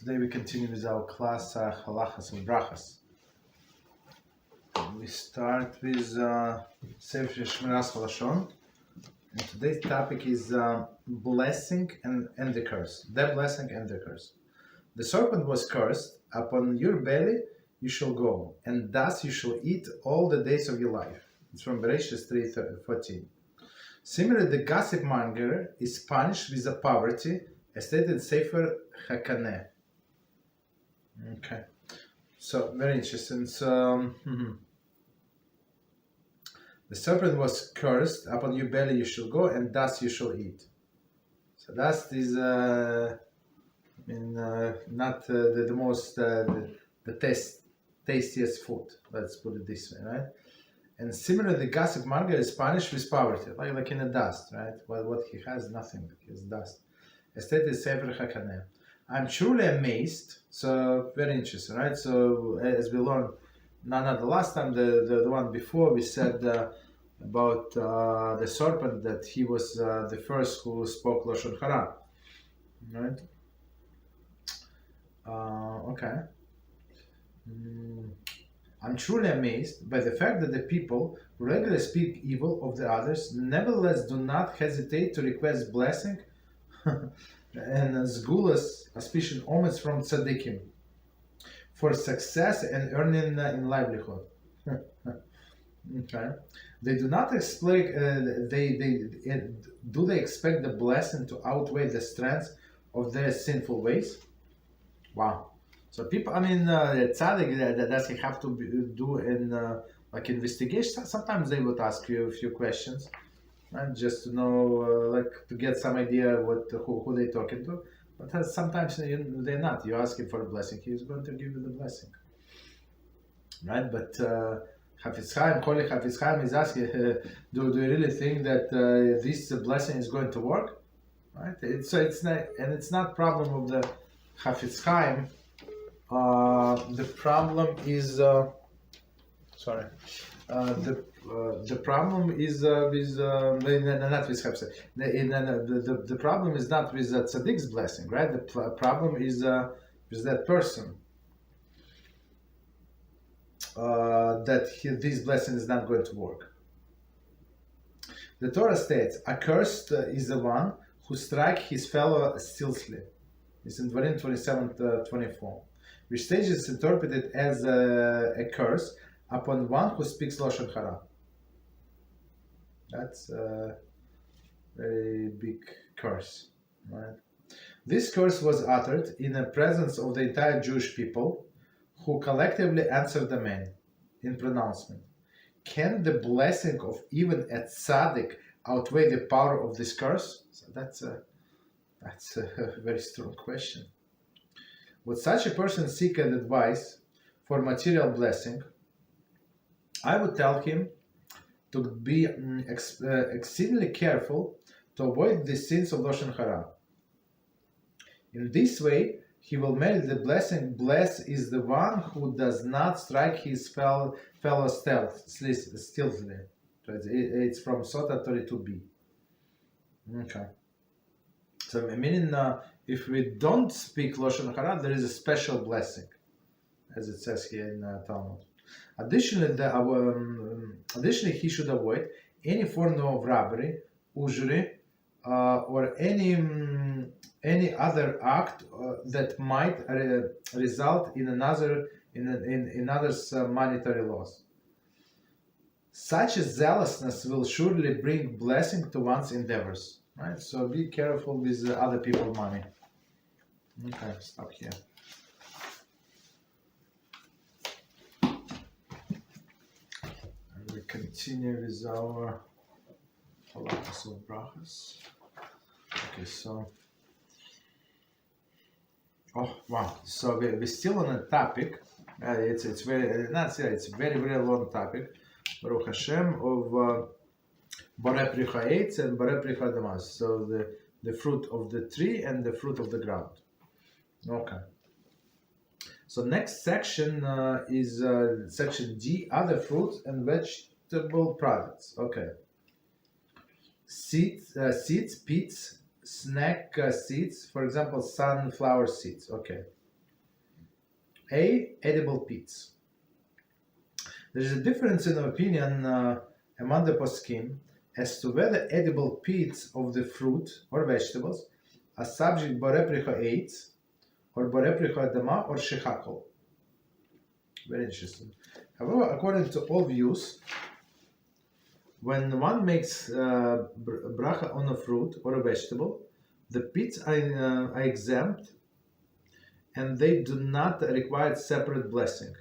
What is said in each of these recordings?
Today we continue with our class Halachos of Brochos. We start with Sefer Shmiras Haloshon, and today's topic is blessing and the curse. The blessing and the curse. The serpent was cursed, upon your belly you shall go, and thus you shall eat all the days of your life. It's from Bereshit 3:14. Similarly, the gossip monger is punished with a poverty, as stated in Sefer Shehakol. Okay, so very interesting. So the serpent was cursed, upon your belly you shall go, and thus you shall eat. So that is, not the most the tastiest food. Let's put it this way, right? And similarly, the gossip monger is punished with poverty, like in the dust, right? Well, what he has, nothing, he has dust. As stated in Sefer Shehakol. I'm truly amazed. So very interesting, right? So as we learned, not the last time, the one before, we said about the serpent, that he was the first who spoke Lashon Hara, right? Okay. I'm truly amazed by the fact that the people who regularly speak evil of the others nevertheless do not hesitate to request blessing and sgulas, auspicious omens from tzaddikim, for success and earning in livelihood. Okay, they do not expect. Do they expect the blessing to outweigh the strength of their sinful ways? Wow. So people, tzaddik, does he have to do in like investigation? Sometimes they would ask you a few questions, right? Just to know, to get some idea who they're talking to. But sometimes they're not. You ask him for a blessing, he's going to give you the blessing, right? But Chafetz Chaim, Holy Chafetz Chaim is asking, do you really think that this blessing is going to work, right? It's not problem of the Chafetz Chaim. The problem is the problem is with not with Hashem. The problem is not with tzaddik's blessing, right? The problem is with that person, this blessing is not going to work. The Torah states, "Accursed is the one who strikes his fellow stealthily." It's in Dvarim 27:24. Which stage is interpreted as a curse upon one who speaks Lashon Hara. That's a very big curse, right? This curse was uttered in the presence of the entire Jewish people, who collectively answered the man in pronouncement. Can the blessing of even a tzaddik outweigh the power of this curse? So that's a very strong question. Would such a person seek an advice for material blessing? I would tell him to be exceedingly careful to avoid the sins of Lashon Hara. In this way, he will merit the blessing. Blessed is the one who does not strike his fellow stealthily. It's from Sota 32b. Okay. So meaning, if we don't speak Lashon Hara, there is a special blessing, as it says here in Talmud. Additionally, he should avoid any form of robbery, usury, or any other act that might result in another's monetary loss. Such a zealousness will surely bring blessing to one's endeavors. Right, so be careful with other people's money. Okay, stop here. And we continue with our Halachos of Brochos. Okay, so so we're still on a topic. It's very very long topic. Baruch Hashem of. Borei Pricha Eitz and Borei Pricha Damas. So the fruit of the tree and the fruit of the ground. Okay. So next section is section D, other fruits and vegetable products. Okay. Seeds, pits, snack seeds, for example, sunflower seeds. Okay. A. Edible pits. There is a difference in opinion among the poskim as to whether edible pits of the fruit or vegetables are subject Borepricha 8 or Borepricha Adama or Shehakol. Very interesting. However, according to all views, when one makes bracha on a fruit or a vegetable, the pits are exempt and they do not require separate blessing.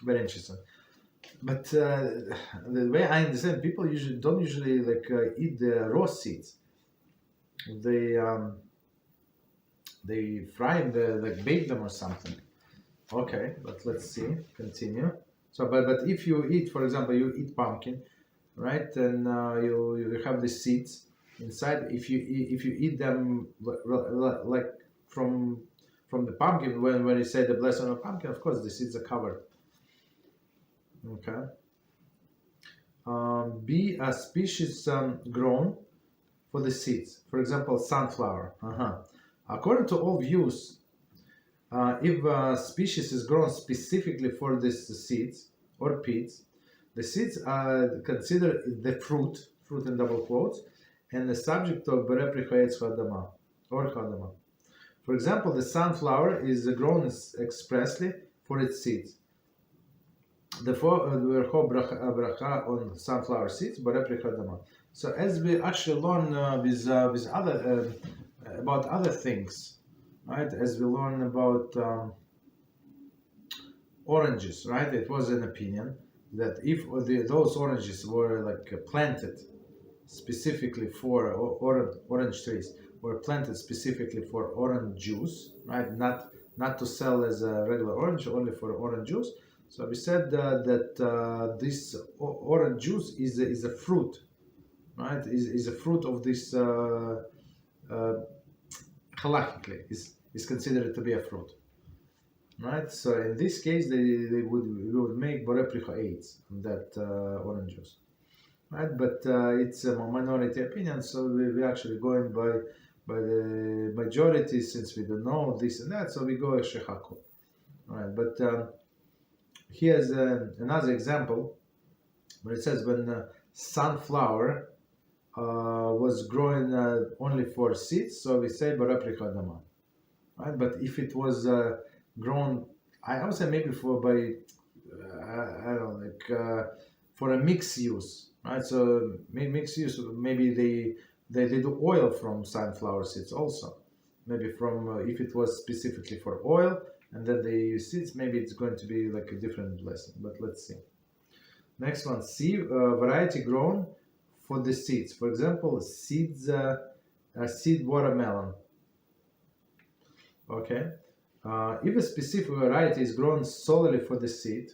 Very interesting. But the way I understand, people don't usually eat the raw seeds. They fry them, bake them or something. Okay, but let's see. Continue. So, but if you eat, for example, you eat pumpkin, right? And you have the seeds inside. If you eat them like from the pumpkin, when you say the blessing of pumpkin, of course the seeds are covered. Okay. B, a species grown for the seeds. For example, sunflower. According to all views, if a species is grown specifically for these seeds or pits, the seeds are considered the fruit in double quotes, and the subject of Berepricha Chadama or Chadama. For example, the sunflower is grown expressly for its seeds. Therefore, we hold bracha on sunflower seeds, Berepricha Chadama. So, as we actually learn with other about other things, right? As we learn about oranges, right? It was an opinion that if those oranges were planted specifically for orange trees, were planted specifically for orange juice, right? Not to sell as a regular orange, only for orange juice. So we said that this orange juice is a fruit, right? Is a fruit of this halachically is considered to be a fruit, right? So in this case, we would make Borepricha 8 from that orange juice, right? But it's a minority opinion, so we're actually going by the majority, since we don't know this and that, so we go as Shehakol, right? But here's another example where it says when sunflower was growing only for seeds, so we say Borepricha Adama, right? But if it was grown, I would say maybe for for a mixed use, right? So mixed use, maybe they do oil from sunflower seeds also. Maybe from if it was specifically for oil, and then they use seeds, maybe it's going to be like a different blessing. But let's see. Next one, C, variety grown for the seeds. For example, seed watermelon. Okay. If a specific variety is grown solely for the seed,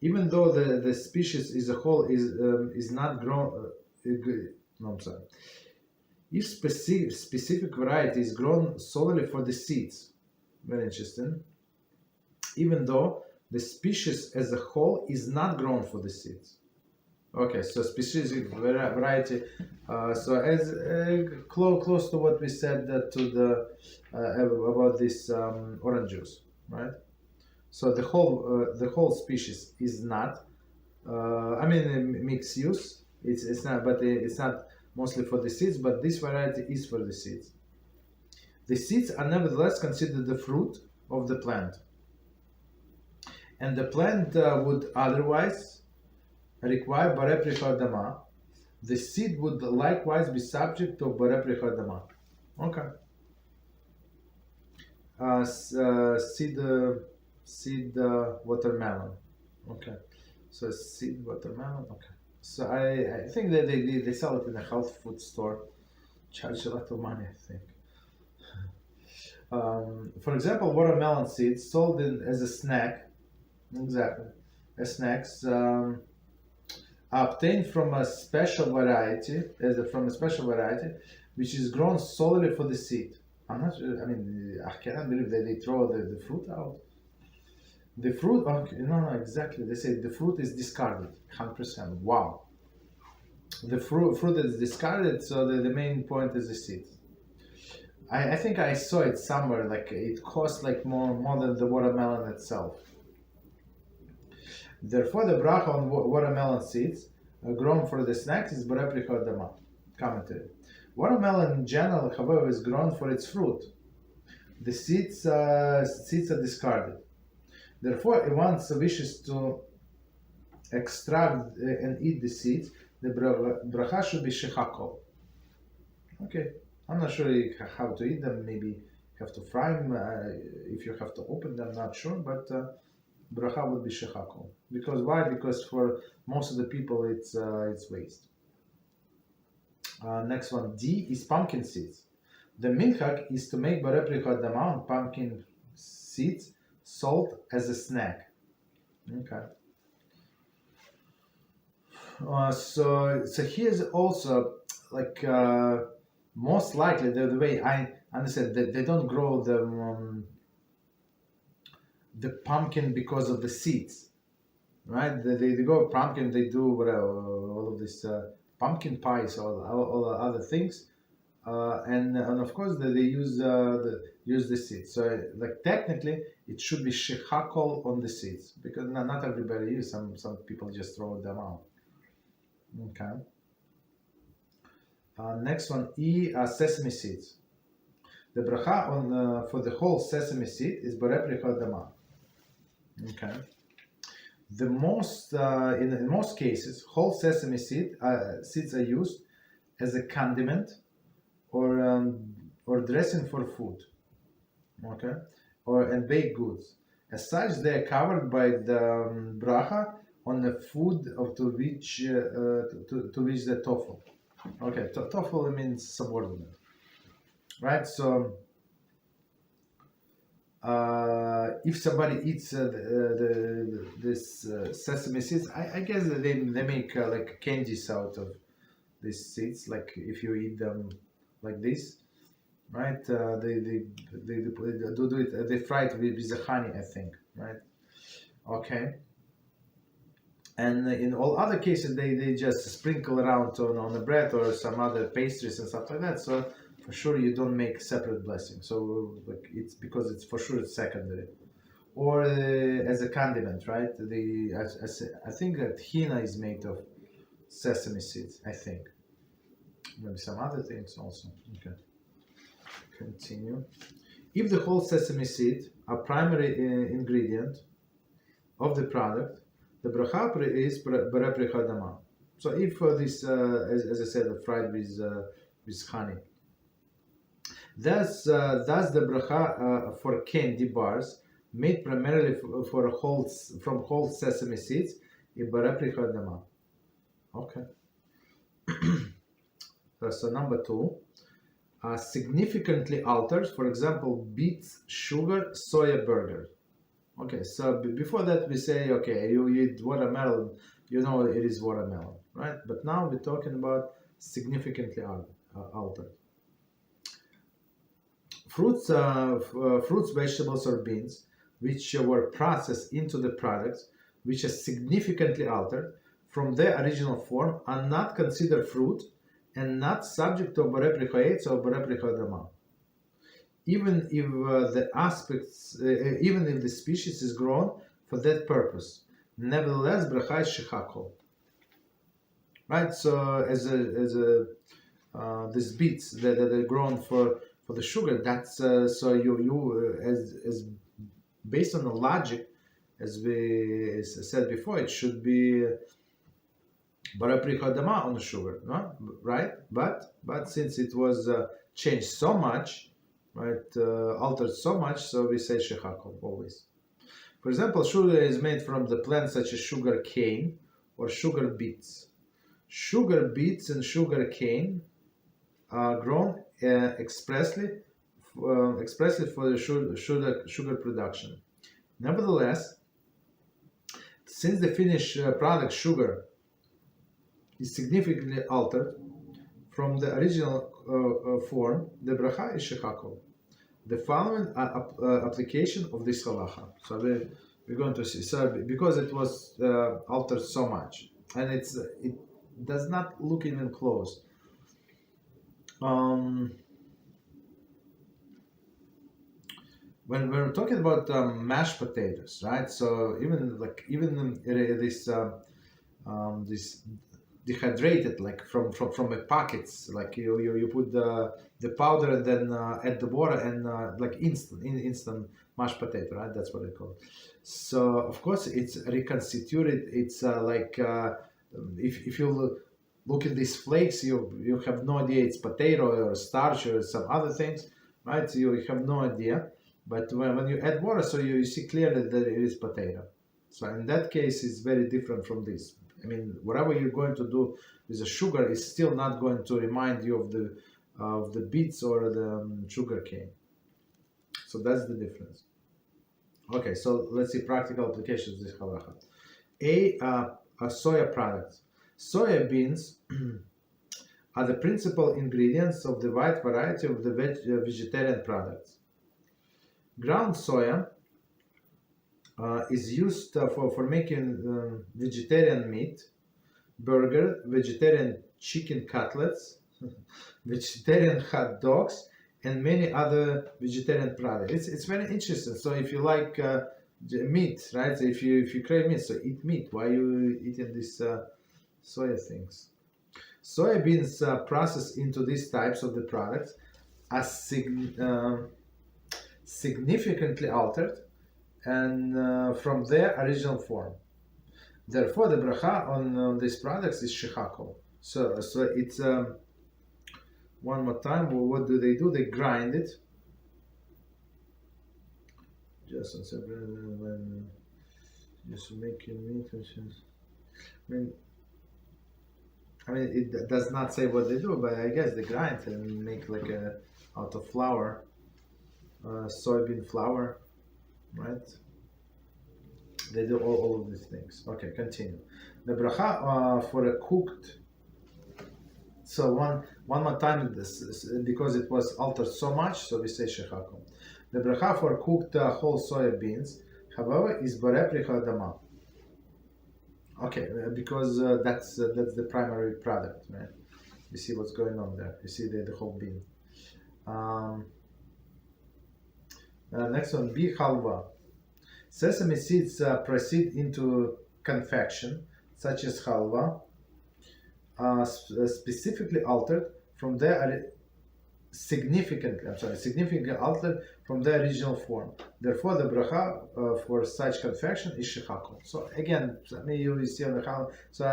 even though the species as a whole is not grown, no, I'm sorry. If specific variety is grown solely for the seeds, very interesting, even though the species as a whole is not grown for the seeds. Okay, so specific variety. So as close to what we said about this orange juice, right? So the whole species is not. Mixed use. It's not, but it's not mostly for the seeds. But this variety is for the seeds. The seeds are nevertheless considered the fruit of the plant, and the plant would otherwise require Borepricha Adama. The seed would likewise be subject to Borepricha Adama. Okay. Seed watermelon. Okay. So seed watermelon. Okay. So I think that they sell it in a health food store. Charge a lot of money, I think. For example, watermelon seeds sold as a snack. Exactly. As snacks. Obtained from a special variety, which is grown solely for the seed. I'm not sure, I cannot believe that they throw the fruit out. The fruit, okay, no, exactly. They say the fruit is discarded, 100%. Wow. The fruit is discarded, so the main point is the seed. I think I saw it somewhere, like it costs like more than the watermelon itself. Therefore, the bracha on watermelon seeds grown for the snacks is B'replicha Dama. Commentary. Watermelon in general, however, is grown for its fruit. The seeds are discarded. Therefore, if one wishes to extract and eat the seeds, the bracha should be Shehakol. Okay, I'm not sure how to eat them. Maybe you have to fry them. If you have to open them, not sure. But bracha would be Shehakol. Because why? Because for most of the people, it's waste. Next one, D is pumpkin seeds. The minhag is to make B'replicha Dama on pumpkin seeds sold as a snack. Okay. So here's also like most likely the way I understand that they don't grow the pumpkin because of the seeds, right? They grow pumpkin. They do whatever, all of this pumpkin pies, all the other things, and of course they use the seeds. So like technically it should be Shehakol on the seeds because not everybody use. Some people just throw them out. Okay. Next one, sesame seeds. The bracha on for the whole sesame seed is B'replicha Dama. Okay. The most in most cases, whole sesame seeds are used as a condiment or dressing for food. Okay, and baked goods. As such, they are covered by the bracha on the food to which the tofu. Okay, tofu means subordinate, right? So if somebody eats this sesame seeds, I guess that they make like candies out of these seeds. Like if you eat them like this, right? They do it. They fry it with the honey, I think, right? Okay. And in all other cases, they just sprinkle around on the bread or some other pastries and stuff like that. So for sure, you don't make separate blessing. So like it's because it's for sure it's secondary, or as a condiment, right? I think that henna is made of sesame seeds. I think maybe some other things also. Okay, continue. If the whole sesame seed are primary ingredient of the product, the bracha is B'replicha Dama. So if this, as I said, fried with honey, thus the bracha for candy bars made primarily from whole sesame seeds is B'replicha Dama. Okay. So number 2, significantly alters. For example, beets, sugar, soya burger. Okay, so before that we say, okay, you eat watermelon, you know it is watermelon, right? But now we're talking about significantly altered. Fruits, vegetables, or beans, which were processed into the products, which are significantly altered from their original form, are not considered fruit and not subject to B'replicha Eitz or B'replicha Dama. Even if even if the species is grown for that purpose, nevertheless, bracha is Shehakol. Right. So these beets that are grown for the sugar, that's so you as based on the logic, as we said before, it should be B'replicha Dama on the sugar, no? Right? But since it was changed so much. Right, altered so much, so we say Shehakol always. For example, sugar is made from the plants such as sugar cane or sugar beets. Sugar beets and sugar cane are grown expressly for the sugar production. Nevertheless, since the finished product sugar is significantly altered from the original form, the bracha is Shehakol. The following application of this halacha. So we're going to see. So because it was altered so much, and it does not look even close. when we're talking about mashed potatoes, right? So this dehydrated, like from the packets, like you put the powder and then add the water and like instant mashed potato, right? That's what they call it. So of course it's reconstituted. It's if you look at these flakes, you have no idea it's potato or starch or some other things, right? So you have no idea. But when you add water, so you see clearly that it is potato. So in that case, it's very different from this. I mean, whatever you're going to do with the sugar is still not going to remind you of the beets or the sugar cane. So that's the difference. Okay, so let's see practical applications of this halacha. Soya products. Soya beans are the principal ingredients of the wide variety of the vegetarian products. Ground soya is used for making vegetarian meat, burger, vegetarian chicken cutlets, vegetarian hot dogs, and many other vegetarian products. It's very interesting. So if you like meat, right? So if you crave meat, so eat meat. Why are you eating these soya things? Soybeans processed into these types of the products are significantly altered and from their original form. Therefore, the bracha on these products is Shehakol. So it's one more time. Well, what do? They grind it. Just making meat. I mean, it does not say what they do, but I guess they grind and make like out of flour, soybean flour, right? They do all of these things. Okay, continue. The bracha for a cooked. So one more time, because it was altered so much, so we say Shehakol. The bracha for cooked whole soya beans, however, is Borepricha Adama. Okay, because that's the primary product, right? You see what's going on there. You see the whole bean. Next one, Bi Halva. Sesame seeds proceed into confection, such as halva, specifically altered from their significantly altered from their original form. Therefore, the bracha for such confection is Shehakol. So again, you see on the halva. So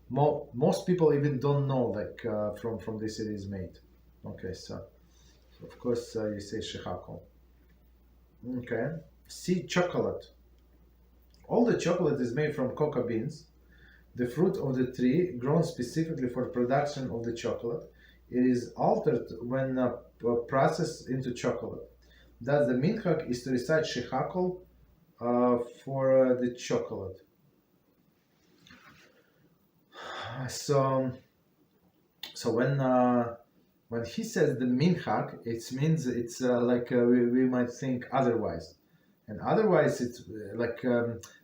most people even don't know like from this it is made. Okay, so of course you say Shehakol. Okay. See chocolate. All the chocolate is made from cocoa beans, the fruit of the tree grown specifically for production of the chocolate. It is altered when processed into chocolate. Thus, the minhag is to recite Shehakol for the chocolate. So when he says the minhag, it means it's like we might think otherwise, and otherwise it's like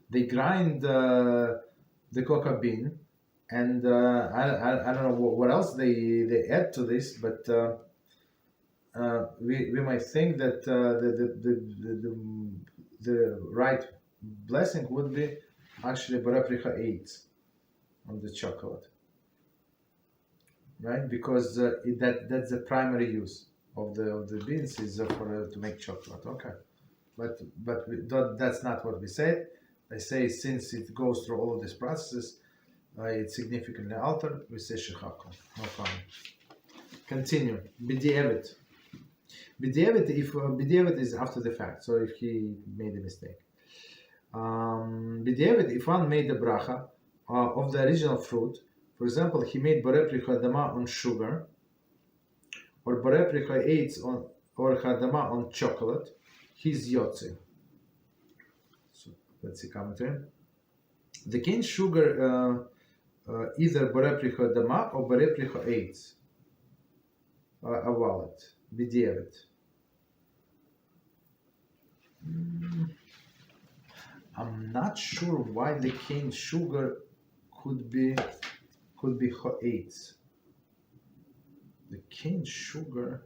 they grind the cocoa bean, and I don't know what else they add to this, but we might think that the right blessing would be actually Borepricha 8 on the chocolate. Right, because that's the primary use of the beans is to make chocolate. Okay, but that's not what we said. I say since it goes through all of these processes, it's significantly altered. We say Shehakol. No problem. Continue. B'di'evet. B'di'evet, if b'di'evet is after the fact, so if he made a mistake. B'di'evet, if one made the bracha of the original fruit. For example, he made Borepricha Adama on sugar, or Borepricha 8 on or Hadama on chocolate. He's Yotze. So let's see commentary. The cane sugar either Borepricha Adama or Borepricha 8. A wallet. B'di'evet. I'm not sure why the cane sugar could be Ho8. The cane sugar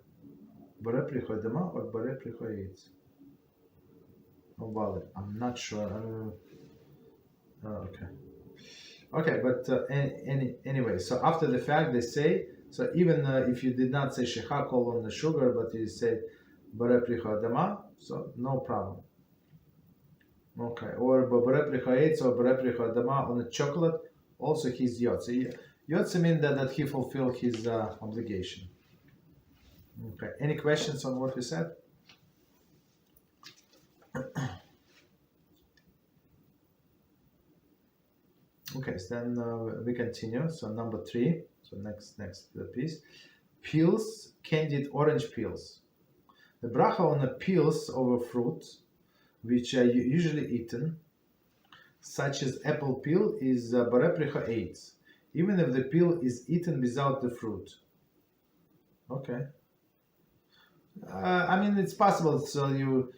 Bare prichodama or bare prichoyetz? Oh, valid. I'm not sure. Okay. Okay, but anyway, so after the fact they say, so even if you did not say Shehakol on the sugar, but you say bare prichodama, so no problem. Okay, or bare prichoyetz or bare prichodama on the chocolate, also he's yotze. Yotze means that he fulfilled his obligation. Okay, any questions on what we said? Okay, so then we continue. So number 3. So next piece. Peels, candied orange peels. The bracha on the peels of a fruit, which are usually eaten, such as apple peel, is bare pricha eitz, even if the peel is eaten without the fruit. Okay. I mean, it's possible. So you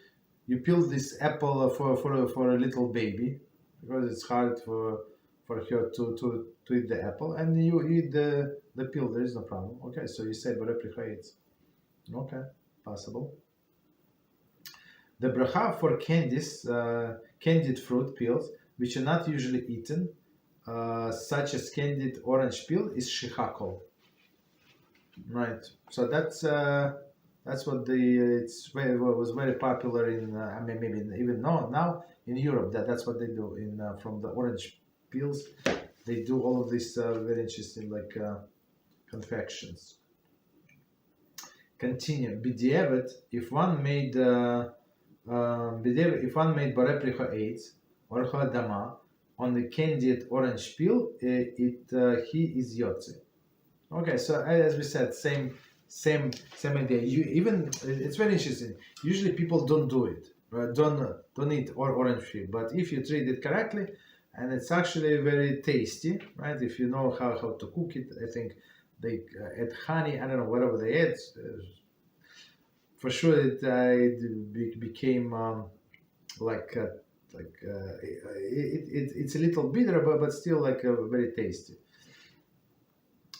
peel this apple for a little baby, because it's hard for her to eat the apple, and you eat the peel. There is no problem. Okay, so you say bare pricha eitz. Okay, possible. The bracha for candied fruit peels, which are not usually eaten, such as candied orange peel, is Shehakol. Right. So that's what was very popular in I mean, maybe even now in Europe. That's what they do in from the orange peels. They do all of these very interesting confections. Continue. B'diavad, if one made bare pricha eitz or chodama on the candied orange peel, he is yotze. Okay, so as we said, same idea. It's very interesting. Usually people don't do it, right? Don't eat orange peel, but if you treat it correctly, and it's actually very tasty, right? If you know how to cook it, I think they add honey. I don't know, whatever they add. For sure, it became it's a little bitter, but still very tasty,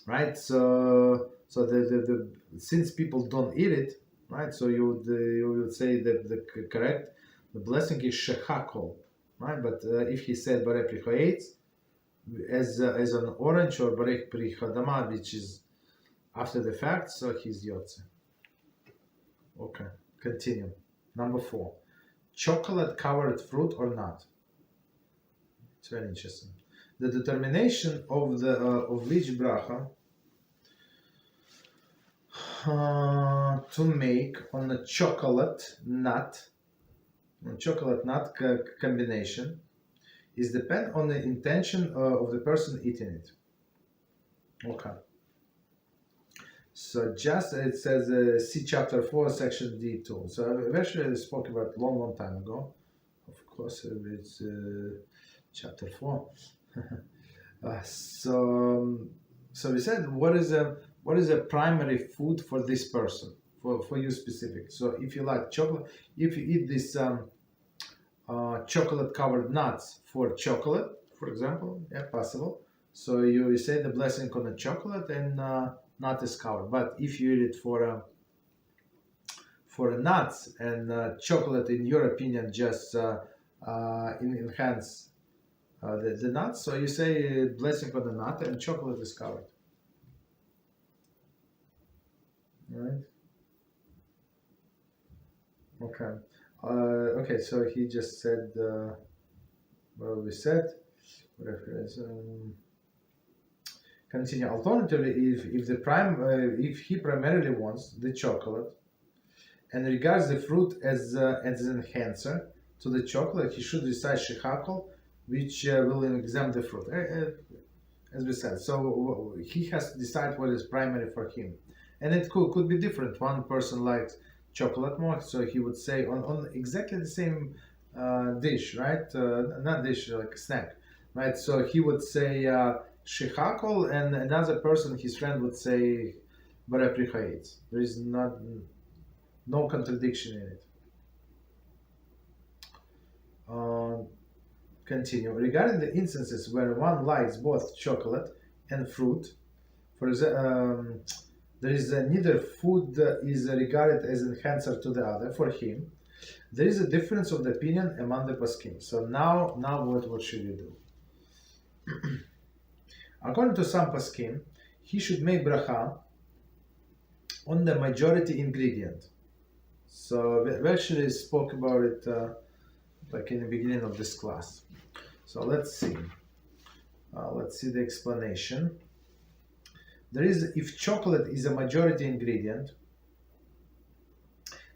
right? So the since people don't eat it, right? So you would say that the blessing is Shehakol, right? But if he said bare pricha eitz as an orange or bare pricha dama, which is after the fact, so he's yotze. Okay, continue. Number 4, chocolate covered fruit or not. It's very interesting. The determination of which bracha to make on a chocolate nut combination is depend on the intention of the person eating it. Okay. So just it says see chapter 4 section D2. So I actually spoke about long time ago. Of course, it's chapter 4. So we said what is a primary food for this person, for you specific. So if you like chocolate, if you eat this chocolate covered nuts for chocolate, for example, yeah, possible. So you say the blessing on the chocolate and nut is covered. But if you eat it for nuts and chocolate, in your opinion, just enhance the nuts, so you say blessing on the nut and chocolate is covered. Right? Okay. Okay, so he just said what we said. Reference. Continue. Alternatively, if he primarily wants the chocolate and regards the fruit as an enhancer to the chocolate, he should recite Shehakol, which will examine the fruit. As we said, so he has to decide what is primary for him, and it could be different. One person likes chocolate more, so he would say on exactly the same dish, right? Not dish, like a snack, right? So he would say Shehakol, and another person, his friend, would say bare pricha eitz. There is no contradiction in it. Continue. Regarding the instances where one likes both chocolate and fruit, for example, there is neither food is regarded as enhancer to the other for him. There is a difference of the opinion among the poskim. So now what should you do? According to some poskim, he should make bracha on the majority ingredient. So we actually spoke about it like in the beginning of this class. So let's see. Let's see the explanation. There is, if chocolate is a majority ingredient,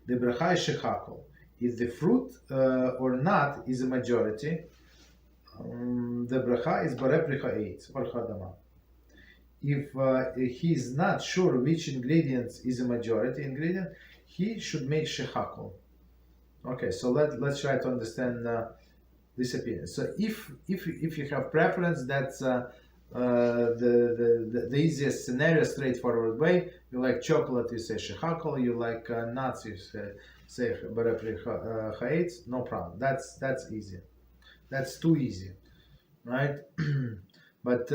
the bracha is Shehakol. If the fruit or nut is a majority, the bracha is Barepricha 8 or Chadama. If he is not sure which ingredient is a majority ingredient, he should make Shehakol. Okay, so let's try to understand this opinion. So if you have preference, that's the easiest scenario, straightforward way. You like chocolate, you say Shehakol. You like nuts, you say Barepricha 8. No problem. That's easy. That's too easy, right? But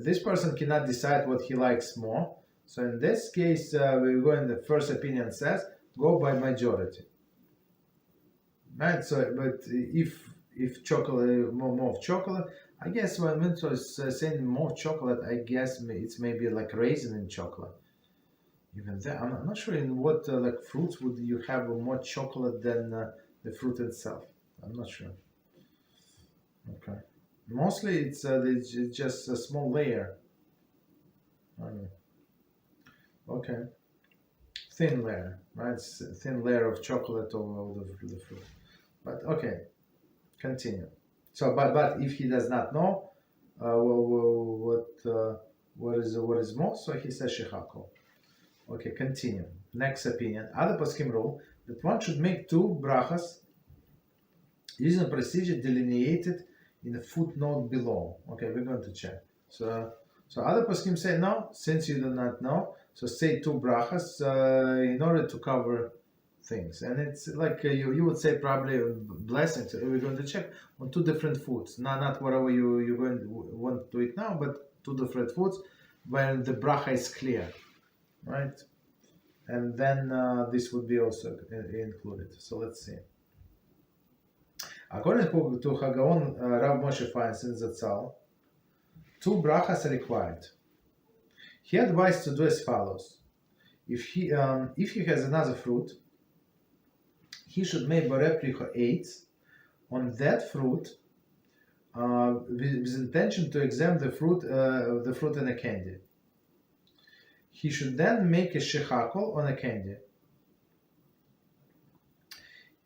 this person cannot decide what he likes more. So in this case, we go in the first opinion says, go by majority. Right? So, but if chocolate, more of chocolate, I guess when Minto is saying more chocolate, I guess it's maybe like raisin in chocolate. Even that, I'm not sure in what like fruits would you have more chocolate than the fruit itself. I'm not sure. Okay. Mostly it's just a small layer. Okay. Thin layer, right? It's a thin layer of chocolate over the fruit. But okay, continue. So, but if he does not know what is more, so he says Shehakol. Okay, continue. Next opinion. Other poskim rule that one should make two brachas using a procedure delineated in the footnote below. Okay, we're going to check. So other poskim say no, since you do not know, so say two brachas in order to cover things. And it's like you would say probably blessings. We're going to check on two different foods, not whatever you're going to want to eat now, but two different foods where the bracha is clear, right? And then this would be also included. So let's see. According to Hagaon, Rav Moshe Feinstein Zatzal, two brachas are required. He advised to do as follows: if he has another fruit, he should make Barepricha 8 on that fruit with intention to examine the fruit in a candy. He should then make a Shehakol on a candy.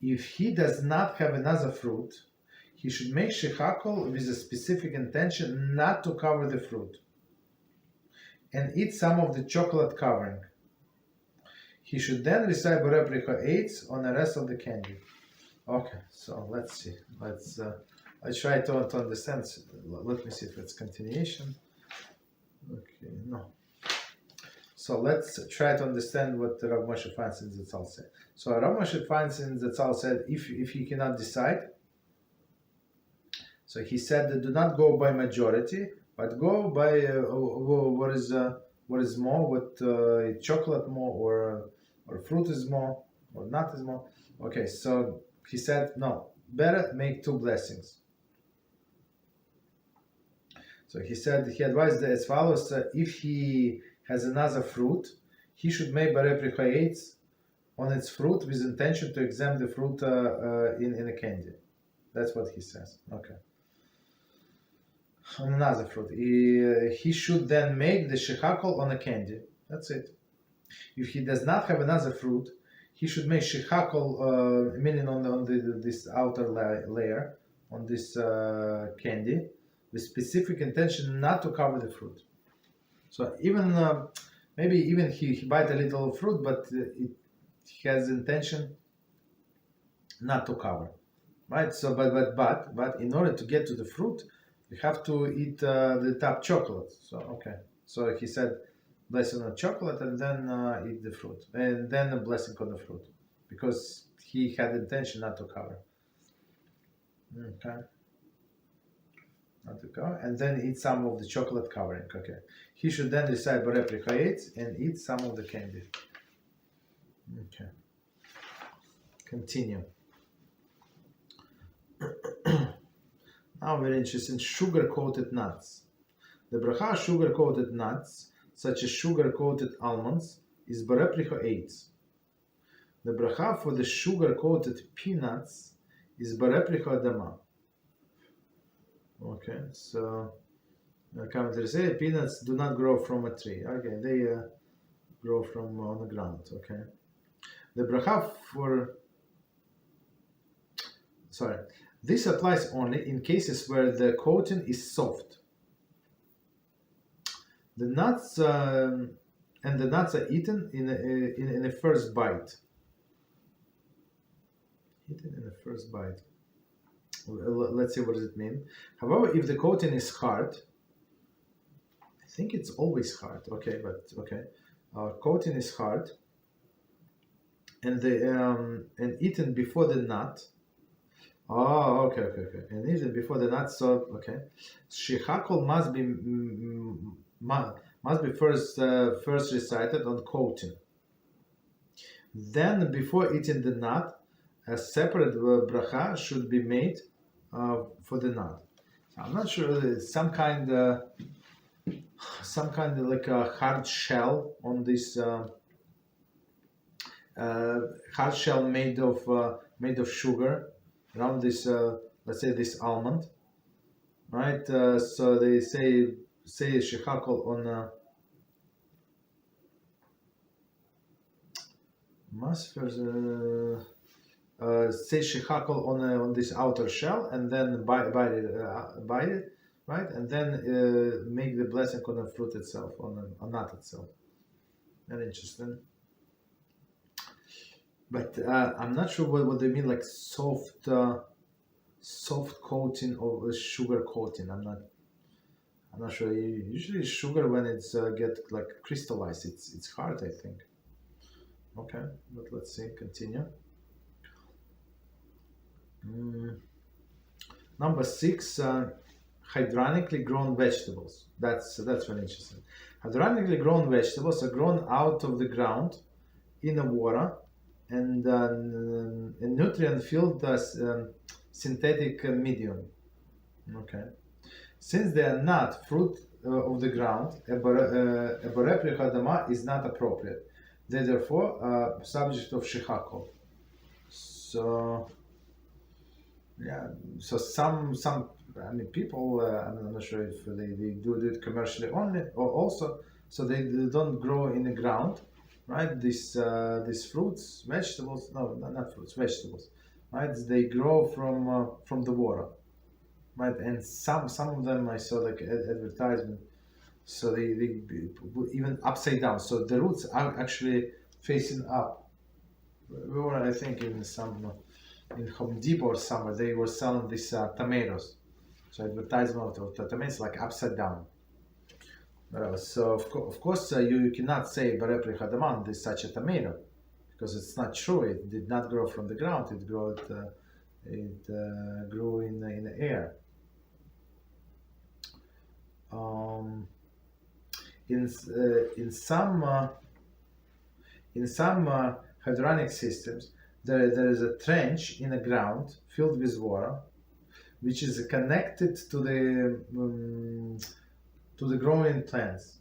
If he does not have another fruit, he should make Shehakol with a specific intention not to cover the fruit and eat some of the chocolate covering. He should then recite Barepricha 8 on the rest of the candy. Okay, so let's see. I try to understand. Let me see if it's continuation. Okay, no. So let's try to understand what Rav Moshe Feinstein Zatzal said. So Rav Moshe Feinstein Zatzal said, if he cannot decide, so he said that do not go by majority, but go by what is more, what chocolate more, or fruit is more, or nut is more. Okay, so he said no, better make two blessings. So he said he advised as follows: if he has another fruit, he should make Barepricha 8 on its fruit with intention to examine the fruit in a candy. That's what he says. Okay. On another fruit, he should then make the Shehakol on a candy. That's it. If he does not have another fruit, he should make Shehakol, meaning on this outer layer, on this candy, with specific intention not to cover the fruit. So even maybe even he bite a little fruit, but it has intention not to cover, right? So but in order to get to the fruit, you have to eat the top chocolate. So okay, so he said blessing on chocolate and then eat the fruit, and then a blessing on the fruit, because he had intention not to cover. Okay. and then eat some of the chocolate covering. Okay, he should then recite Borei Prichayetz and eat some of the candy. Okay, continue. Now very interesting, sugar-coated nuts. The bracha sugar-coated nuts, such as sugar-coated almonds, is Borei Prichayetz. The bracha for the sugar-coated peanuts is Borei Prichadama. Okay, so the commentary say peanuts do not grow from a tree. Okay, they grow from on the ground. Okay, the bracha for this applies only in cases where the coating is soft. The nuts and the nuts are eaten in the first bite. Eaten in the first bite. Let's see what does it mean. However, if the coating is hard, I think it's always hard. Okay, but okay, coating is hard, and the and eaten before the nut. Oh, okay. And eaten before the nut. So okay, Shehakol must be first recited on coating. Then, before eating the nut, a separate bracha should be made for the nut. So I'm not sure. It's some kind of like a hard shell on this hard shell made of sugar around this. Let's say this almond, right? So they say Shehakol on. Must first. Say Shehakol on this outer shell, and then bite it, right? And then make the blessing on the fruit itself, on the nut itself. Very interesting. But I'm not sure what they mean, like soft coating or sugar coating. I'm not sure. Usually sugar, when it's get like crystallized, it's hard, I think. Okay, but let's see. Continue. Number 6, hydroponically grown vegetables. That's very interesting. Hydroponically grown vegetables are grown out of the ground in the water and in nutrient-filled synthetic medium. Okay. Since they are not fruit of the ground, a Borei Prichadama is not appropriate. They therefore subject of Shehakol. So. Yeah, so some people, I'm not sure if they do it commercially only or also, so they don't grow in the ground, right? These fruits, vegetables, no, not fruits, vegetables, right? They grow from the water, right? And some of them I saw like advertisement, so they even upside down, so the roots are actually facing up. We were, I think, in Home Depot or somewhere, they were selling these tomatoes. So advertisement of tomatoes like upside down. So of course you cannot say Borei Prichadama is such a tomato, because it's not true. It did not grow from the ground. It grew in the air. In some hydronic systems, there is a trench in the ground filled with water, which is connected to the growing plants.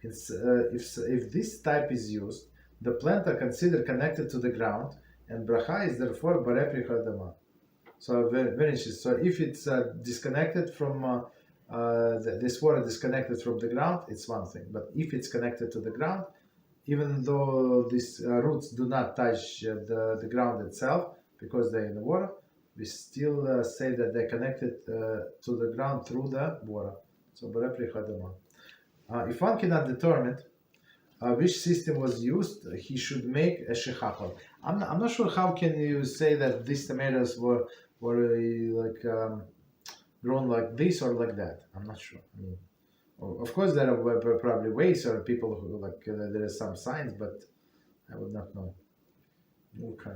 If this type is used, the plants are considered connected to the ground, and bracha is therefore Borei Prichadama. So very interesting. So if it's disconnected from this water disconnected from the ground, it's one thing. But if it's connected to the ground, even though these roots do not touch the ground itself because they're in the water, we still say that they're connected to the ground through the water. So Borei Prichadama. If one cannot determine which system was used, he should make a Shehakol. I'm not sure how can you say that these tomatoes were like grown like this or like that. I'm not sure. I mean, of course, there are probably ways or people who like there is some science, but I would not know. Okay.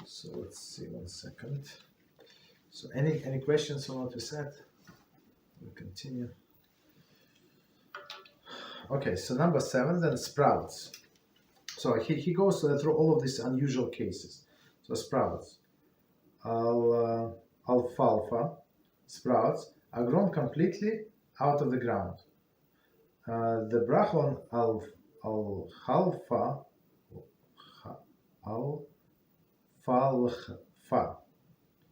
So let's see 1 second. So any questions on what we said? We'll continue. Okay, so number 7, then sprouts. So he goes through all of these unusual cases. So sprouts, alfalfa sprouts are grown completely out of the ground. The bracha on alfalfa,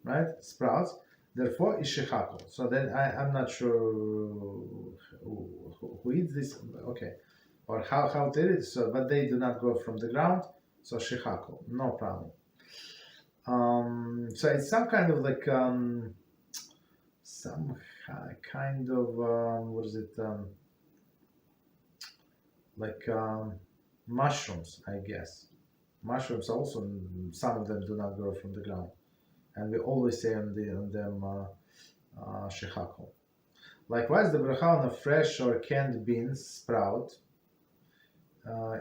right? Sprouts, therefore is Shehakol. So then I'm not sure who eats this, okay, or how they eat it. So, but they do not go from the ground. So Shehakol, no problem. So it's some kind of like some kind of what is it? Like mushrooms, I guess. Mushrooms also, some of them do not grow from the ground, and we always say on them Shehakol. Likewise, the bracha on a fresh or canned beans sprout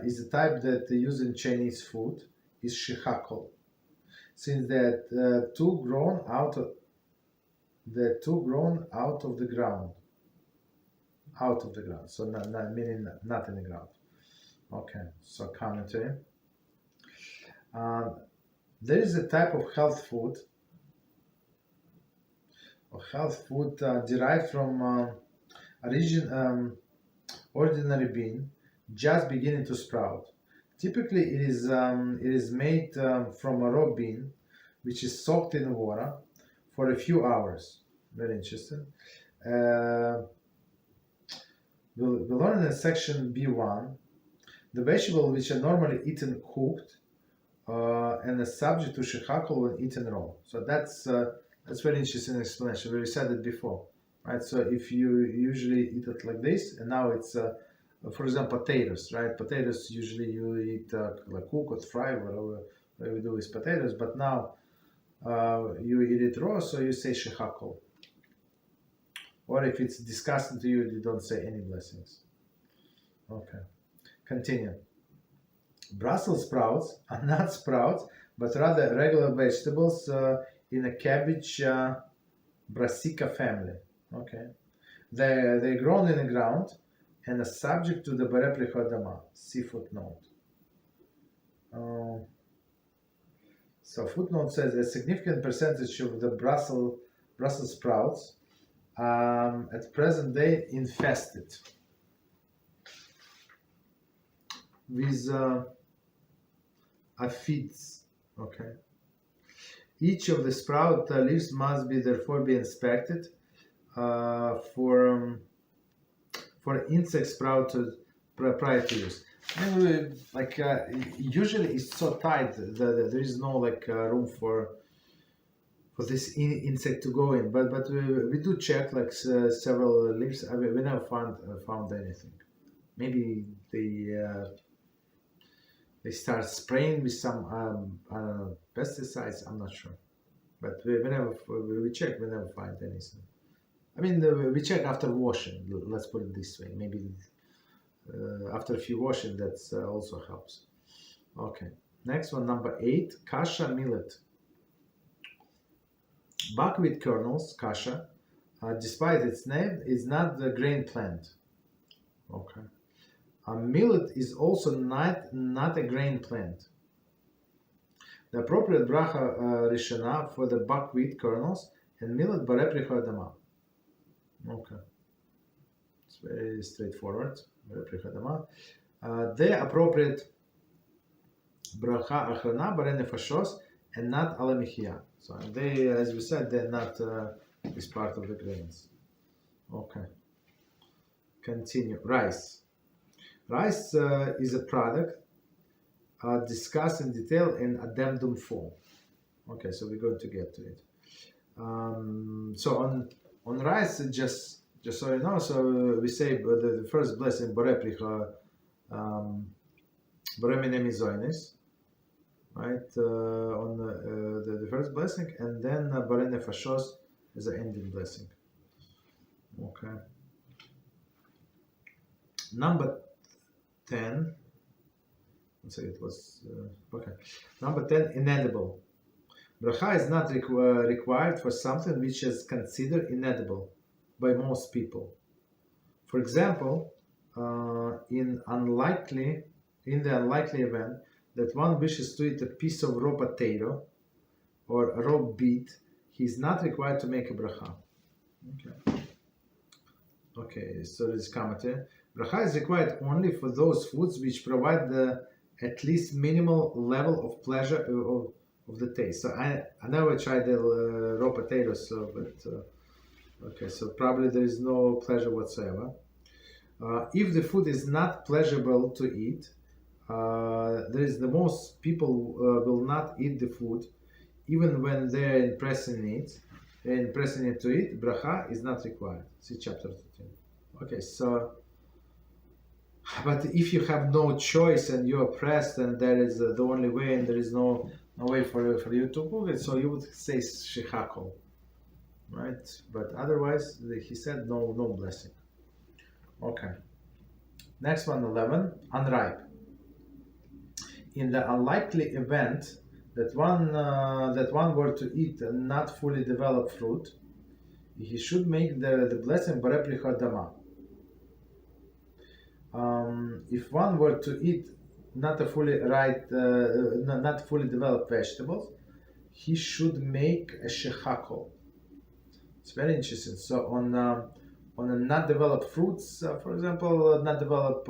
is the type that used in Chinese food is Shehakol, since that two grown out of the ground, so not meaning not in the ground. Okay, so commentary. There is a type of health food derived from ordinary bean just beginning to sprout. Typically, it is made from a raw bean, which is soaked in water for a few hours. Very interesting. We'll learn in section B1 the vegetables which are normally eaten cooked and are subject to Shehakol when eaten raw. So that's very interesting explanation. We said it before, right? So if you usually eat it like this, and now it's for example, potatoes, right? Potatoes usually you eat like cook or fry, whatever we do with potatoes, but now you eat it raw, so you say Shehakol. Or if it's disgusting to you, you don't say any blessings. Okay, continue. Brussels sprouts are not sprouts, but rather regular vegetables in a cabbage brassica family. Okay, they're grown in the ground and are subject to the Berepli Chodama. See footnote. So footnote says a significant percentage of the Brussels sprouts at present day infested with aphids. Okay. Each of the sprout leaves must be therefore be inspected for insect sprouted prior to use. And usually it's so tight that there is no room for this insect to go in. But we do check several leaves. We never found anything. Maybe they start spraying with some pesticides. I'm not sure, but we check. We never find anything. I mean, we check after washing. Let's put it this way. Maybe after a few washing, that also helps. Okay. Next one, number 8, Kasha millet. Buckwheat kernels, Kasha, despite its name, is not the grain plant. Okay. Millet is also not a grain plant. The appropriate Brocha Rishona for the buckwheat kernels and millet Berepli Chodama. Okay. It's very straightforward. Berepli Chodama. The appropriate Brocha Achrona Bare Nefashos and not Ala Michia. So they, as we said, they're not this part of the grains. Okay. Continue. Rice. Rice is a product discussed in detail in addendum 4. Okay, so we're going to get to it. So on rice, just so you know, so we say the first blessing, Borepricha, Boremine Mizoinis, right, on the first blessing, and then Borene Fashos is the ending blessing. Okay. Number 10. Let's say it was okay. Number 10, Inedible. Brocha is not required for something which is considered inedible by most people. For example, in the unlikely event that one wishes to eat a piece of raw potato or a raw beet, he is not required to make a bracha. Okay, so this commentary. Bracha is required only for those foods which provide the at least minimal level of pleasure of the taste. So I never tried the raw potatoes, okay, so probably there is no pleasure whatsoever. If the food is not pleasurable to eat, most people will not eat the food, even when they're impressing it to eat. Bracha is not required. See chapter 13. Okay, so, but if you have no choice and you're pressed and that is the only way and there is no way for you to cook it, so you would say Shehakol, right? But otherwise, he said no blessing. Okay. Next one, 11, unripe. In the unlikely event that one were to eat a not fully developed fruit, he should make the blessing Borei Pri Chodama. If one were to eat not fully developed vegetables, he should make a Shehakol. It's very interesting. So on a not developed fruits, for example, not developed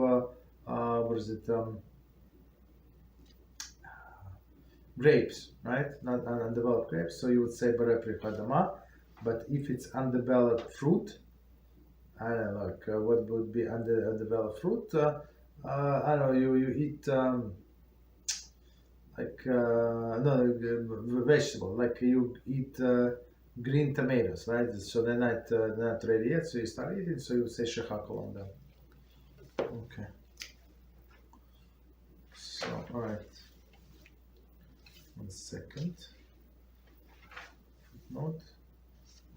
grapes, right? Not undeveloped grapes. So you would say Borei Pri Chodama. But if it's undeveloped fruit, I don't know, like what would be undeveloped fruit? I don't know. You eat vegetable. Like you eat green tomatoes, right? So they're not ready yet. So you start eating. So you say Shehakol on them. Okay. So all right. 1 second. Footnote.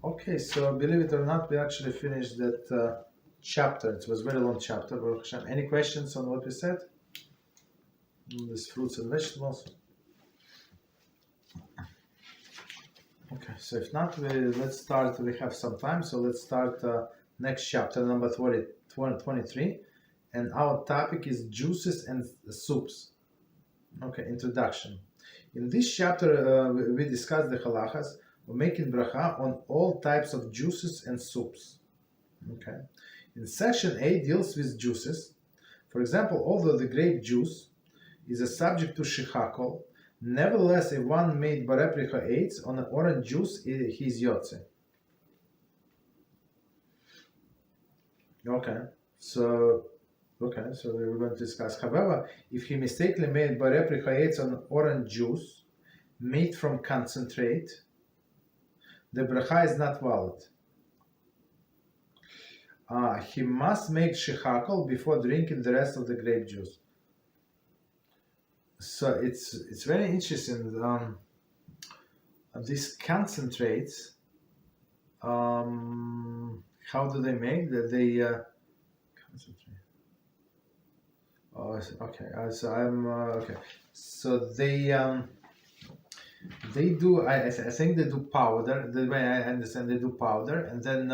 Okay, so believe it or not, we actually finished that chapter. It was a very long chapter. Baruch Hashem. Any questions on what we said? These fruits and vegetables. Okay, so if not, let's start. We have some time, so let's start next chapter, number 23. And our topic is juices and soups. Okay, introduction. In this chapter, we discuss the halachas of making bracha on all types of juices and soups. Okay. In section A deals with juices. For example, although the grape juice is a subject to Shehakol, nevertheless, if one made Borei Pri Chodama on an orange juice, he is yotze. Okay. So we're going to discuss. However, if he mistakenly made Borei Pri Chodama on orange juice made from concentrate, the bracha is not valid. He must make Shehakol before drinking the rest of the grape juice. So it's very interesting. These concentrates, how do they make that? They concentrate. Oh, okay. So I'm okay. So they do. I think they do powder. The way I understand, they do powder, and then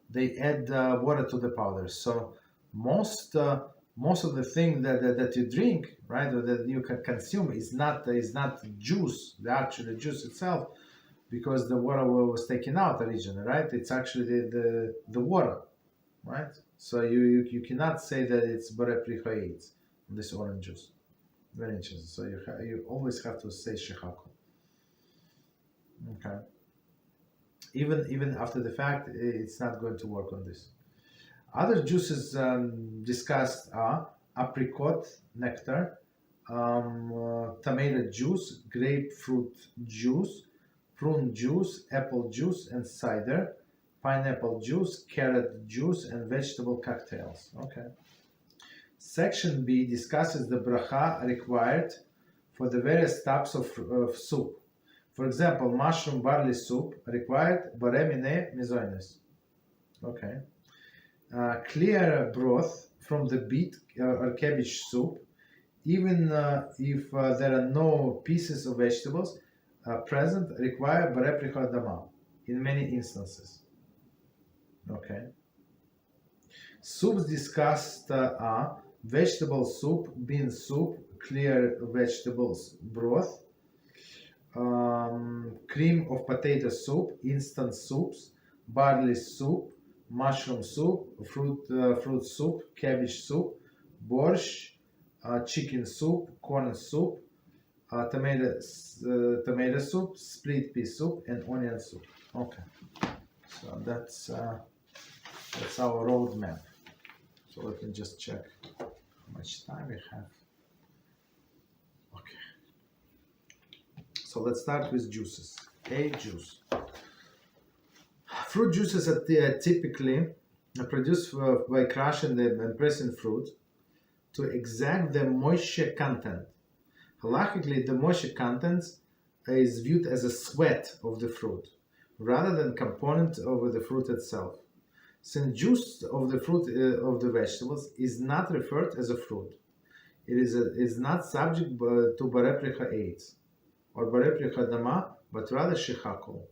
they add water to the powder. So most of the thing that you drink, right, or that you can consume is not juice, the actual juice itself, because the water was taken out originally, right? It's actually the water, right? So you cannot say that it's Borei Pri Chodama, this orange juice. Very interesting. So you always have to say Shehakol. Okay. Even after the fact, it's not going to work on this. Other juices discussed are apricot nectar, tomato juice, grapefruit juice, prune juice, apple juice and cider, pineapple juice, carrot juice, and vegetable cocktails. Okay. Section B discusses the bracha required for the various types of soup. For example, mushroom barley soup required Borei Minei Mizonos. Okay. Clear broth from the beet or cabbage soup, even if there are no pieces of vegetables, present require barepricha dama in many instances. Okay. Soups discussed are vegetable soup, bean soup, clear vegetables broth, cream of potato soup, instant soups, barley soup, mushroom soup, fruit soup, cabbage soup, borscht, chicken soup, corn soup, tomato soup, split pea soup, and onion soup. Okay, so that's our roadmap. So let me just check how much time we have. Okay. So let's start with juices. A juice. Fruit juices are typically produced by crushing and pressing fruit to exact the moisture content. Halachically, the moisture content is viewed as a sweat of the fruit, rather than component of the fruit itself. Since juice of the fruit of the vegetables is not referred as a fruit, it is not subject to barepricha aids or barepricha dama, but rather shehakol.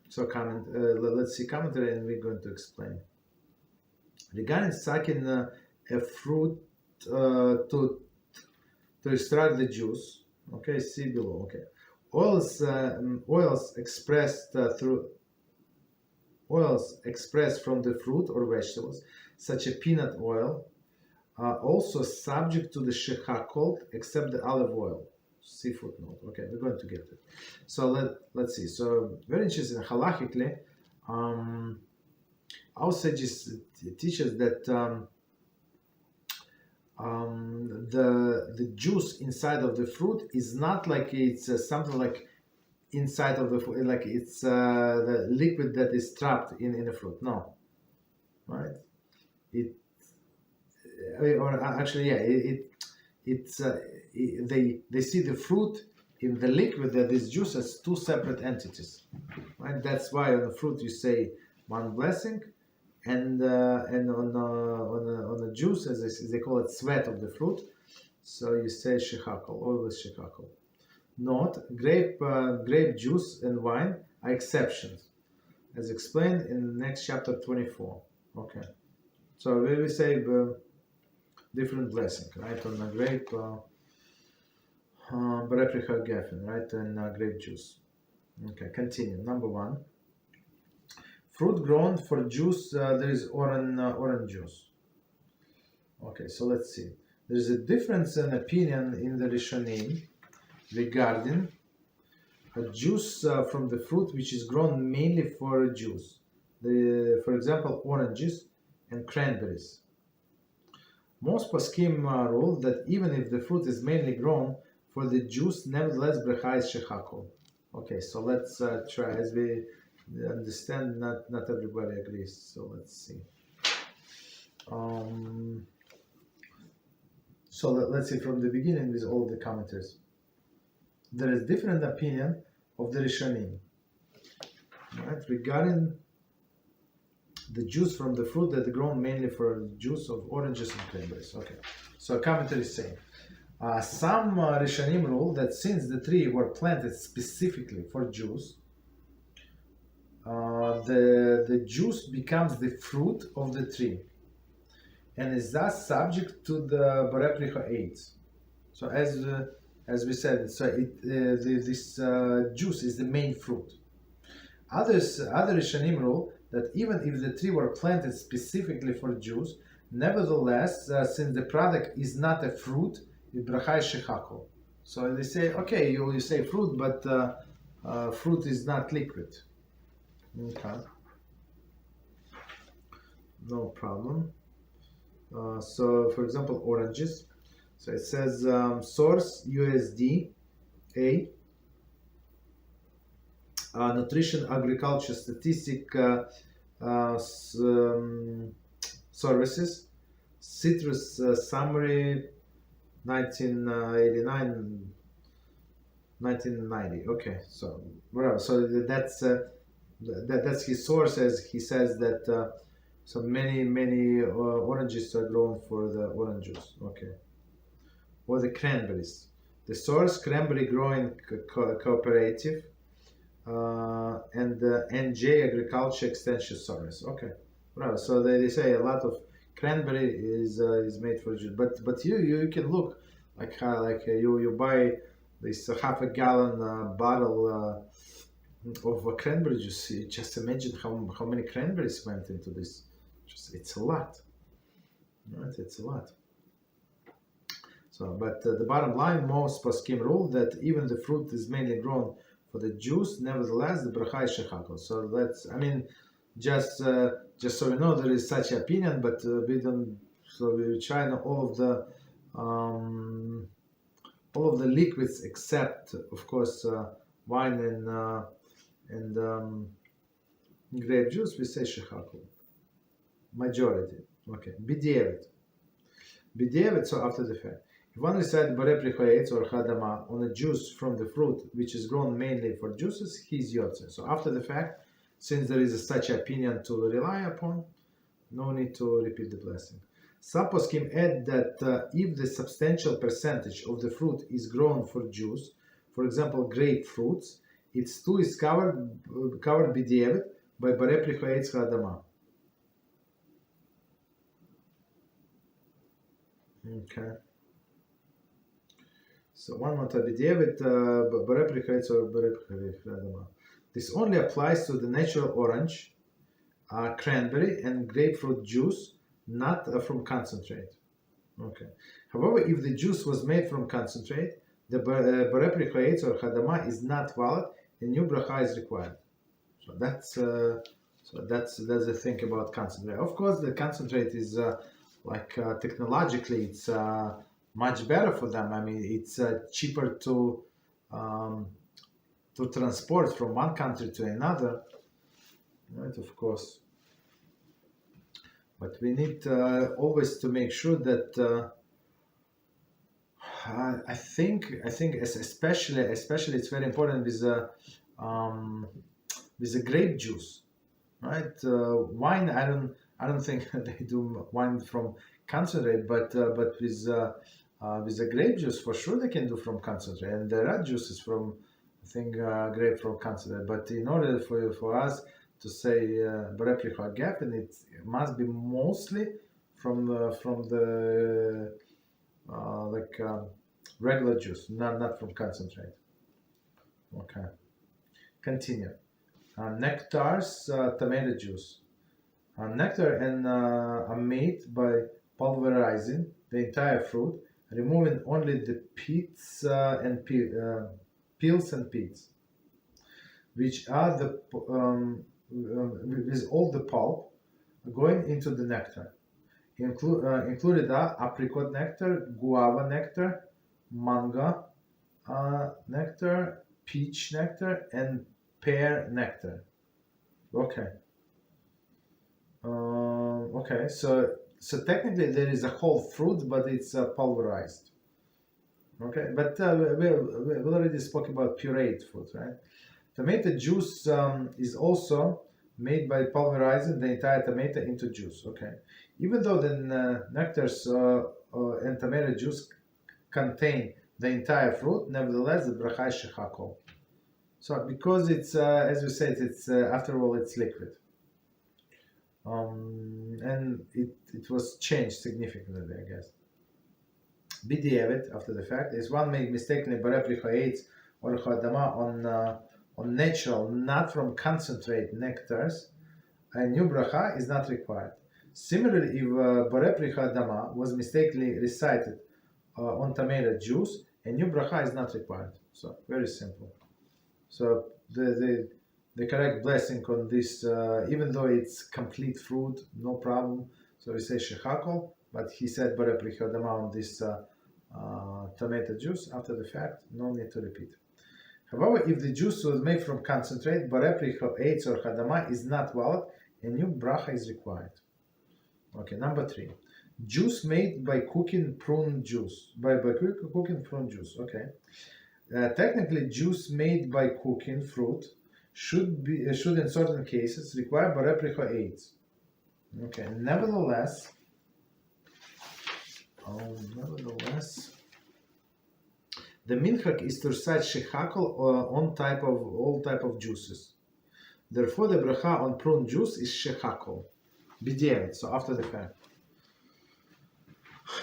So let's see commentary, and we're going to explain. Regarding sucking a fruit to extract the juice, okay, see below. Okay, oils expressed from the fruit or vegetables, such as peanut oil, are also subject to the shehakol, except the olive oil. See footnote. Okay, we're going to get it. So let's see. So very interesting. Halachically, our sages teach us that the juice inside of the fruit is not like it's something like inside of the fruit, like it's the liquid that is trapped in the fruit. No, right? They see the fruit in the liquid that is juice as two separate entities, right? That's why on the fruit you say one blessing, and on the juice, as they call it, sweat of the fruit, so you say shehakol, always shehakol. Note: grape juice and wine are exceptions, as explained in next chapter 24. Okay, so we say different blessing, right? On the grape, barepricha geffen, right? And grape juice. Okay, continue. Number 1. Fruit grown for juice, there is orange juice. Okay, so let's see. There's a difference in opinion in the Rishonim regarding a juice from the fruit which is grown mainly for juice. For example, oranges and cranberries. Most poskim rule that even if the fruit is mainly grown for the juice, nevertheless bracha is shehakol. Okay, so let's try. As we understand, not everybody agrees. So let's see. So let's see from the beginning with all the commentaries. There is different opinion of the Rishonim, right, regarding the juice from the fruit that is grown mainly for juice of oranges and cranberries. Okay, so a commentary is saying some Rishonim rule that since the tree were planted specifically for juice, the juice becomes the fruit of the tree and is thus subject to the barepricha aids. So as we said, so this juice is the main fruit. Other Rishonim rule that even if the tree were planted specifically for juice, nevertheless, since the product is not a fruit, the bracha is shehakol. So they say, okay, you say fruit, but fruit is not liquid. Okay, no problem. So, for example, oranges. So it says source USD A. Nutrition Agriculture Statistic Services, Citrus Summary 1989 1990. Okay, so whatever. So that's his source, as he says that so many oranges are grown for the orange juice. Okay, or the cranberries. the source cranberry growing cooperative, and the NJ Agriculture Extension Service. Okay, right. So they say a lot of cranberry is made for juice, but you can look like you buy this half a gallon bottle of cranberry juice. You just imagine how many cranberries went into this. It's a lot, right? It's a lot. So, but the bottom line, most poskim rule that even the fruit is mainly grown for the juice. Nevertheless, the bracha is shehakol. So that's, I mean, just so we know, there is such opinion, but we don't. So we try all of the liquids except, of course, wine and grape juice. We say shehakol. Majority. Okay. B'diavad. So after the fact. If one recites Borei Prichoetz or Chadama on a juice from the fruit which is grown mainly for juices, he's Yotze. So after the fact, since there is such opinion to rely upon, no need to repeat the blessing. Some poskim add that if the substantial percentage of the fruit is grown for juice, for example grapefruits, its too is covered b'diavad by Borei Prichoetz Chadama. Okay. So one more time, this only applies to the natural orange, cranberry, and grapefruit juice, not from concentrate. Okay. However, if the juice was made from concentrate, the borei prichoetz or chadama is not valid, and new bracha is required. So that's the thing about concentrate. Of course, the concentrate is technologically, it's much better for them. I mean, it's cheaper to transport from one country to another, right? Of course, but we need always to make sure that I think especially it's very important with the grape juice, right? Wine, I don't think they do wine from concentrate, but with the grape juice, for sure they can do from concentrate, and the red juice is from, I think, grape from concentrate. But in order for us to say borei pricha gap, and it must be mostly from the regular juice, not from concentrate. Okay, continue. Nectars, tomato juice. Nectar are made by pulverizing the entire fruit, removing only the pits and peels and pits, which are the with all the pulp going into the nectar. Included are apricot nectar, guava nectar, mango nectar, peach nectar, and pear nectar. Okay. Okay, so technically there is a whole fruit, but it's pulverized. Okay, but we already spoke about pureed fruit, right? Tomato juice is also made by pulverizing the entire tomato into juice. Okay, even though the nectars and tomato juice contain the entire fruit, nevertheless the bracha is shehakol. So because it's as we said, it's after all it's liquid. And it was changed significantly, I guess. B'diavad, after the fact, is one made mistakenly borei prichoetz or chadama on natural, not from concentrate nectars, a new bracha is not required. Similarly, if borei prichadama was mistakenly recited on tomato juice, a new bracha is not required. So very simple. So the correct blessing on this, even though it's complete fruit, no problem. So we say shehakol, but he said borei prichodama on this tomato juice after the fact, no need to repeat. However, if the juice was made from concentrate, borei prichoetz or chadama is not valid, a new bracha is required. Okay, number 3. Juice made by cooking prune juice. By cooking prune juice, okay. Technically, juice made by cooking fruit should in certain cases require borei prichoetz. Okay. Nevertheless, The minhag is to recite Shehakol on all type of juices. Therefore, the Brocha on prune juice is Shehakol. B'diavad, so after the fact.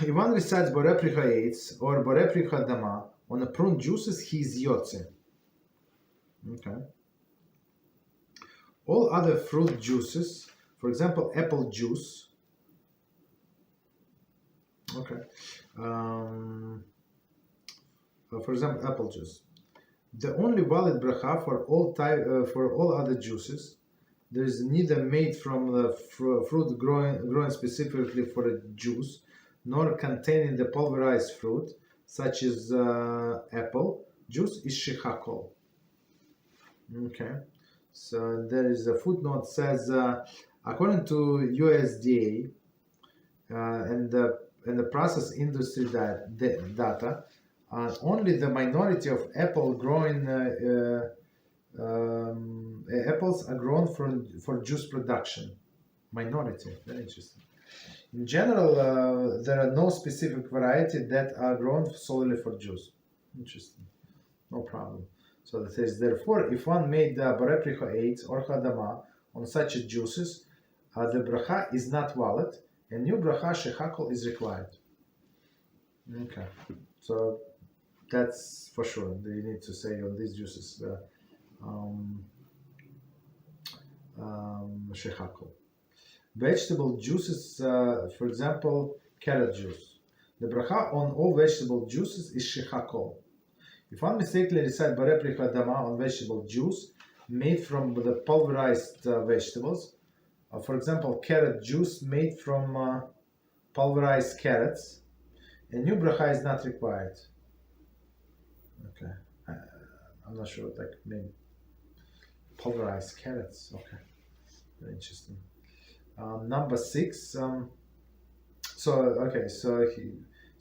If one recites Borei Pri Ha'etz or Borei Pri Ha'adama on the prune juices, he is Yotze. Okay. All other fruit juices, for example, apple juice. Okay. For example, apple juice. The only valid bracha for all other juices. There is neither made from the fruit grown specifically for a juice, nor containing the pulverized fruit, such as apple juice, is Shehakol. Okay. So there is a footnote says, according to USDA and the process industry data, only the minority of apple growing apples are grown for juice production. Minority, very interesting. In general, there are no specific variety that are grown solely for juice. Interesting. No problem. So that says, therefore, if one made Borei Pri Ha'etz or Ha'adama on such juices, the bracha is not valid, and new bracha Shehakol is required. Okay, so that's for sure. You need to say on these juices Shehakol. Vegetable juices, for example, carrot juice. The bracha on all vegetable juices is Shehakol. If one mistakenly recites Borei Pri Ha'adama on vegetable juice made from the pulverized vegetables, for example, carrot juice made from pulverized carrots, a new bracha is not required. Okay, I'm not sure, like maybe pulverized carrots. Okay, very interesting. Number 6. So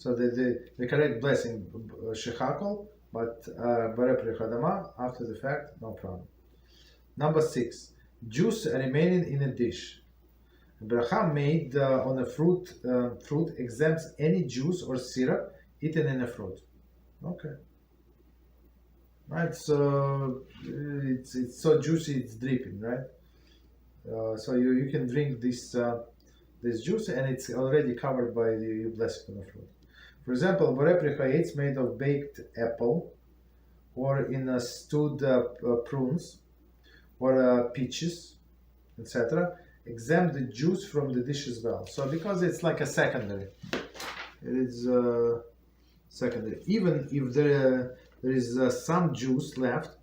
the correct blessing Shehakol, but Borei Pri Ha'adama after the fact, no problem. Number 6. Juice remaining in a dish. Bracha made on a fruit exempts any juice or syrup eaten in a fruit. Okay. Right. So it's so juicy, it's dripping, right? So you can drink this juice and it's already covered by the blessing of the fruit. For example, Borei Pri Ha'etz made of baked apple, or in stewed prunes, or peaches, etc., exempt the juice from the dish as well. So because it's like a secondary, it is secondary. Even if there is some juice left,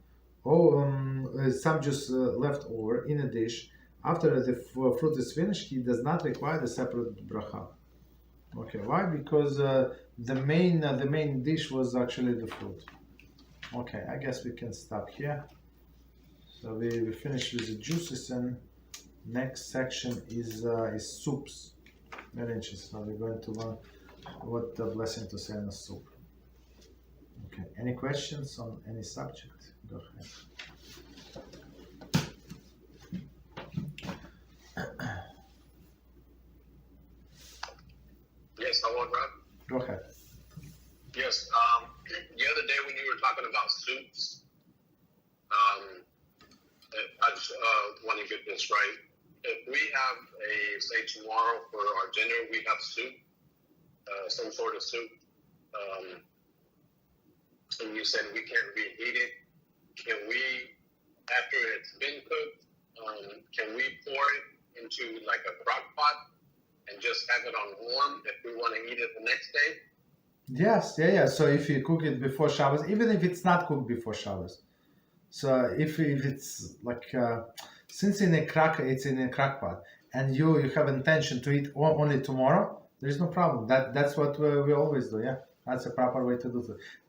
or some juice left over in a dish, after the fruit is finished, he does not require the separate bracha. Okay, why? Because the main dish was actually the fruit. Okay, I guess we can stop here. So we finished with the juices, and next section is soups. Very interesting. So we're going to learn what the blessing to say in a soup. Okay, any questions on any subject? Go ahead. Yes, hello, Rob. Go ahead. Yes, the other day when you were talking about soups, I just want to get this right. If we have say tomorrow for our dinner, we have soup, some sort of soup, and you said we can't reheat it. Can we, after it's been cooked, can we pour it into like a crock pot and just have it on warm if we want to eat it the next day? Yes, yeah. So if you cook it before Shabbos, even if it's not cooked before Shabbos, so if it's like since it's in a crockpot, and you have intention to eat only tomorrow, there is no problem. That's what we always do. Yeah, that's a proper way to do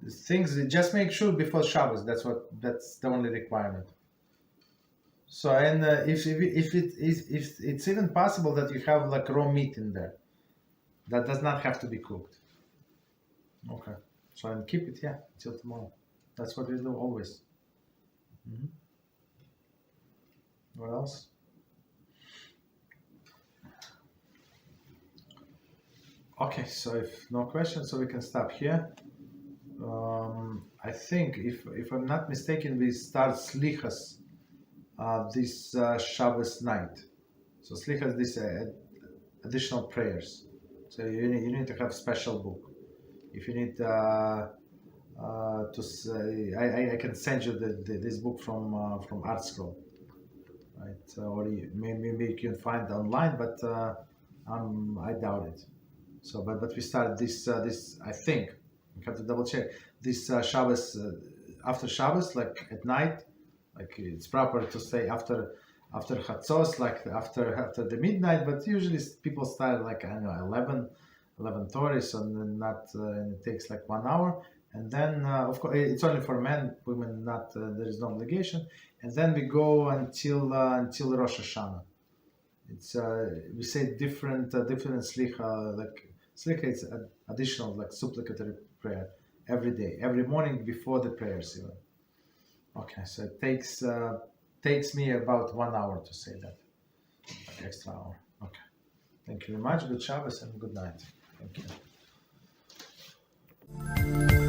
it. Things just make sure before Shabbos. That's the only requirement. So and if it's even possible that you have like raw meat in there, that does not have to be cooked. Okay, so and keep it until tomorrow. That's what we do always. Mm-hmm. What else? Okay, so if no questions, so we can stop here. I think, if I'm not mistaken, we start Slichas this Shabbos night. So Slichas, this additional prayers. So you need to have special book. If you need to say, I can send you this book from Art Scroll, right? Or maybe you can find it online, but I doubt it. So, but we start this I think we have to double check this Shabbos after Shabbos, like at night, like it's proper to say after Chatzos, like after the midnight. But usually people start like, I don't know, 11:30, so not and it takes like 1 hour, and then of course it's only for men, women not. There is no obligation, and then we go until Rosh Hashanah. It's we say different slicha, like slicha is additional, like supplicatory prayer every day, every morning before the prayers even. Okay, so it takes me about 1 hour to say that, like extra hour. Okay, thank you very much. Good Shabbos and good night. Thank you.